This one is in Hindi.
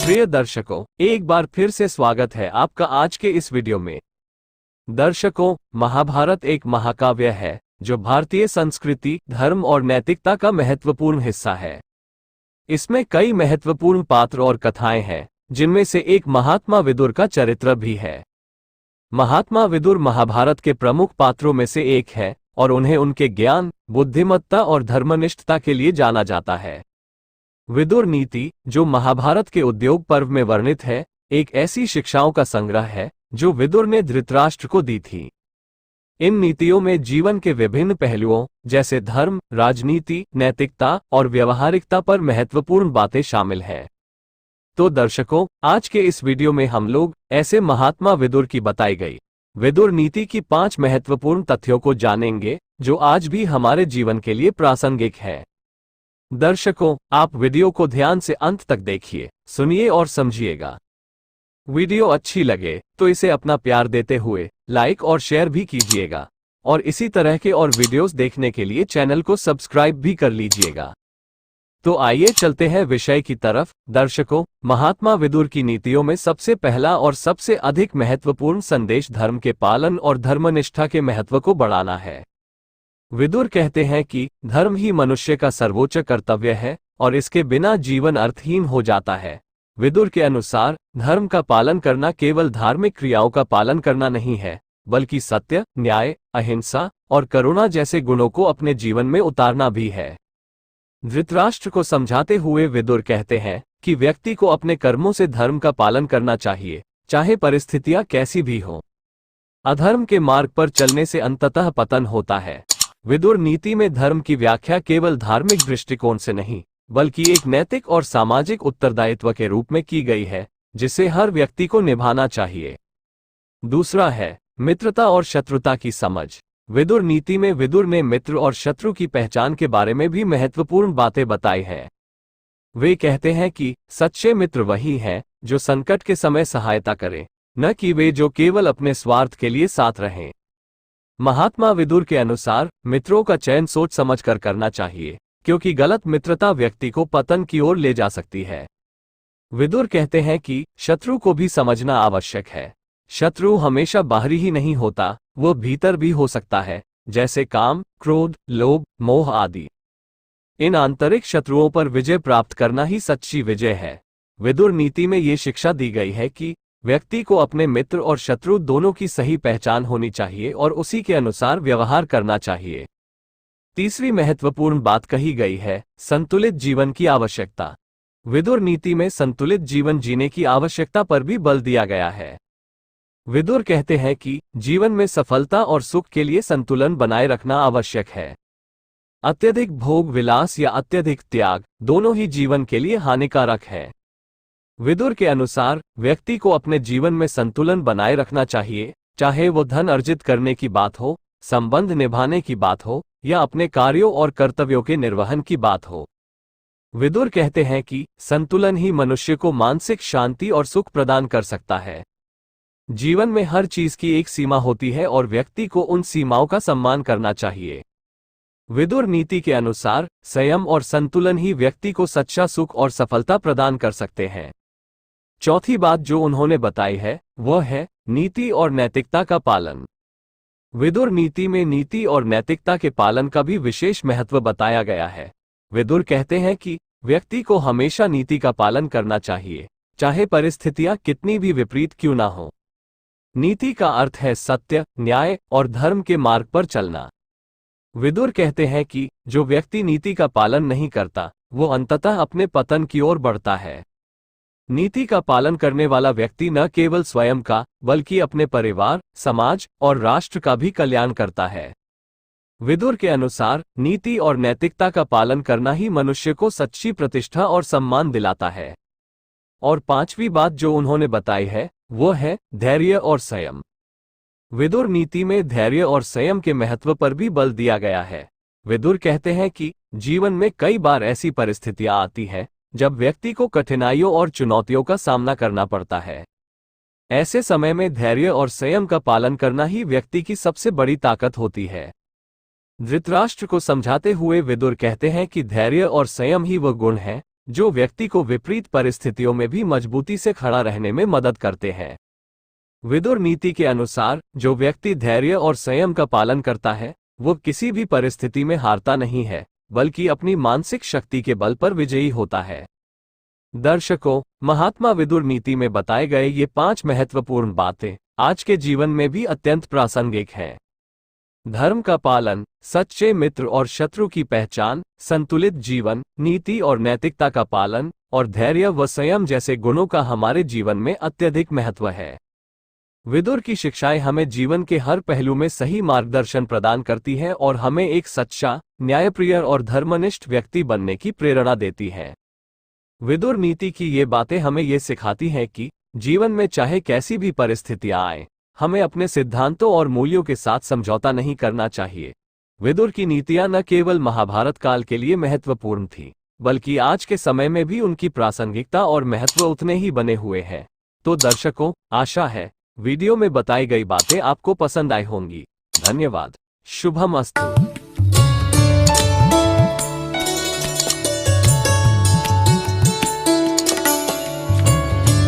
प्रिय दर्शकों, एक बार फिर से स्वागत है आपका आज के इस वीडियो में। दर्शकों, महाभारत एक महाकाव्य है जो भारतीय संस्कृति, धर्म और नैतिकता का महत्वपूर्ण हिस्सा है। इसमें कई महत्वपूर्ण पात्र और कथाएं हैं, जिनमें से एक महात्मा विदुर का चरित्र भी है। महात्मा विदुर महाभारत के प्रमुख पात्रों में से एक है और उन्हें उनके ज्ञान, बुद्धिमत्ता और धर्मनिष्ठता के लिए जाना जाता है। विदुर नीति, जो महाभारत के उद्योग पर्व में वर्णित है, एक ऐसी शिक्षाओं का संग्रह है जो विदुर ने धृतराष्ट्र को दी थी। इन नीतियों में जीवन के विभिन्न पहलुओं जैसे धर्म, राजनीति, नैतिकता और व्यवहारिकता पर महत्वपूर्ण बातें शामिल हैं। तो दर्शकों, आज के इस वीडियो में हम लोग ऐसे महात्मा विदुर की बताई गई विदुर नीति की 5 महत्वपूर्ण तथ्यों को जानेंगे जो आज भी हमारे जीवन के लिए प्रासंगिक है। दर्शकों, आप वीडियो को ध्यान से अंत तक देखिए, सुनिए और समझिएगा। वीडियो अच्छी लगे तो इसे अपना प्यार देते हुए लाइक और शेयर भी कीजिएगा और इसी तरह के और वीडियोस देखने के लिए चैनल को सब्सक्राइब भी कर लीजिएगा। तो आइए चलते हैं विषय की तरफ। दर्शकों, महात्मा विदुर की नीतियों में सबसे पहला और सबसे अधिक महत्वपूर्ण संदेश धर्म के पालन और धर्मनिष्ठा के महत्व को बढ़ाना है। विदुर कहते हैं कि धर्म ही मनुष्य का सर्वोच्च कर्तव्य है और इसके बिना जीवन अर्थहीन हो जाता है। विदुर के अनुसार धर्म का पालन करना केवल धार्मिक क्रियाओं का पालन करना नहीं है, बल्कि सत्य, न्याय, अहिंसा और करुणा जैसे गुणों को अपने जीवन में उतारना भी है। धृतराष्ट्र को समझाते हुए विदुर कहते हैं कि व्यक्ति को अपने कर्मों से धर्म का पालन करना चाहिए, चाहे परिस्थितियां कैसी भी हों। अधर्म के मार्ग पर चलने से अंततः पतन होता है। विदुर नीति में धर्म की व्याख्या केवल धार्मिक दृष्टिकोण से नहीं, बल्कि एक नैतिक और सामाजिक उत्तरदायित्व के रूप में की गई है, जिसे हर व्यक्ति को निभाना चाहिए। दूसरा है मित्रता और शत्रुता की समझ। विदुर नीति में विदुर ने मित्र और शत्रु की पहचान के बारे में भी महत्वपूर्ण बातें बताई हैं। वे कहते हैं कि सच्चे मित्र वही हैं जो संकट के समय सहायता करें, न कि वे जो केवल अपने स्वार्थ के लिए साथ रहें। महात्मा विदुर के अनुसार मित्रों का चयन सोच समझकर करना चाहिए, क्योंकि गलत मित्रता व्यक्ति को पतन की ओर ले जा सकती है। विदुर कहते हैं कि शत्रु को भी समझना आवश्यक है। शत्रु हमेशा बाहरी ही नहीं होता, वो भीतर भी हो सकता है, जैसे काम, क्रोध, लोभ, मोह आदि। इन आंतरिक शत्रुओं पर विजय प्राप्त करना ही सच्ची विजय है। विदुर नीति में ये शिक्षा दी गई है कि व्यक्ति को अपने मित्र और शत्रु दोनों की सही पहचान होनी चाहिए और उसी के अनुसार व्यवहार करना चाहिए। तीसरी महत्वपूर्ण बात कही गई है संतुलित जीवन की आवश्यकता। विदुर नीति में संतुलित जीवन जीने की आवश्यकता पर भी बल दिया गया है। विदुर कहते हैं कि जीवन में सफलता और सुख के लिए संतुलन बनाए रखना आवश्यक है। अत्यधिक भोग विलास या अत्यधिक त्याग दोनों ही जीवन के लिए हानिकारक है। विदुर के अनुसार व्यक्ति को अपने जीवन में संतुलन बनाए रखना चाहिए, चाहे वो धन अर्जित करने की बात हो, संबंध निभाने की बात हो या अपने कार्यों और कर्तव्यों के निर्वहन की बात हो। विदुर कहते हैं कि संतुलन ही मनुष्य को मानसिक शांति और सुख प्रदान कर सकता है। जीवन में हर चीज की एक सीमा होती है और व्यक्ति को उन सीमाओं का सम्मान करना चाहिए। विदुर नीति के अनुसार संयम और संतुलन ही व्यक्ति को सच्चा सुख और सफलता प्रदान कर सकते हैं। चौथी बात जो उन्होंने बताई है वह है नीति और नैतिकता का पालन। विदुर नीति में नीति और नैतिकता के पालन का भी विशेष महत्व बताया गया है। विदुर कहते हैं कि व्यक्ति को हमेशा नीति का पालन करना चाहिए, चाहे परिस्थितियां कितनी भी विपरीत क्यों ना हो। नीति का अर्थ है सत्य, न्याय और धर्म के मार्ग पर चलना। विदुर कहते हैं कि जो व्यक्ति नीति का पालन नहीं करता, वो अंततः अपने पतन की ओर बढ़ता है। नीति का पालन करने वाला व्यक्ति न केवल स्वयं का, बल्कि अपने परिवार, समाज और राष्ट्र का भी कल्याण करता है। विदुर के अनुसार नीति और नैतिकता का पालन करना ही मनुष्य को सच्ची प्रतिष्ठा और सम्मान दिलाता है। और पांचवी बात जो उन्होंने बताई है वो है धैर्य और संयम। विदुर नीति में धैर्य और संयम के महत्व पर भी बल दिया गया है। विदुर कहते हैं कि जीवन में कई बार ऐसी परिस्थितियां आती हैं जब व्यक्ति को कठिनाइयों और चुनौतियों का सामना करना पड़ता है। ऐसे समय में धैर्य और संयम का पालन करना ही व्यक्ति की सबसे बड़ी ताकत होती है। धृतराष्ट्र को समझाते हुए विदुर कहते हैं कि धैर्य और संयम ही वह गुण है जो व्यक्ति को विपरीत परिस्थितियों में भी मजबूती से खड़ा रहने में मदद करते हैं। विदुर नीति के अनुसार जो व्यक्ति धैर्य और संयम का पालन करता है वो किसी भी परिस्थिति में हारता नहीं है, बल्कि अपनी मानसिक शक्ति के बल पर विजयी होता है। दर्शकों, महात्मा विदुर नीति में बताए गए ये 5 महत्वपूर्ण बातें आज के जीवन में भी अत्यंत प्रासंगिक हैं। धर्म का पालन, सच्चे मित्र और शत्रु की पहचान, संतुलित जीवन, नीति और नैतिकता का पालन और धैर्य व संयम जैसे गुणों का हमारे जीवन में अत्यधिक महत्व है। विदुर की शिक्षाएं हमें जीवन के हर पहलू में सही मार्गदर्शन प्रदान करती हैं और हमें एक सच्चा, न्यायप्रिय और धर्मनिष्ठ व्यक्ति बनने की प्रेरणा देती हैं। विदुर नीति की ये बातें हमें ये सिखाती हैं कि जीवन में चाहे कैसी भी परिस्थितियां आए, हमें अपने सिद्धांतों और मूल्यों के साथ समझौता नहीं करना चाहिए। विदुर की नीतियां न केवल महाभारत काल के लिए महत्वपूर्ण थीं, बल्कि आज के समय में भी उनकी प्रासंगिकता और महत्व उतने ही बने हुए हैं। तो दर्शकों, आशा है वीडियो में बताई गई बातें आपको पसंद आई होंगी। धन्यवाद। शुभमस्तु।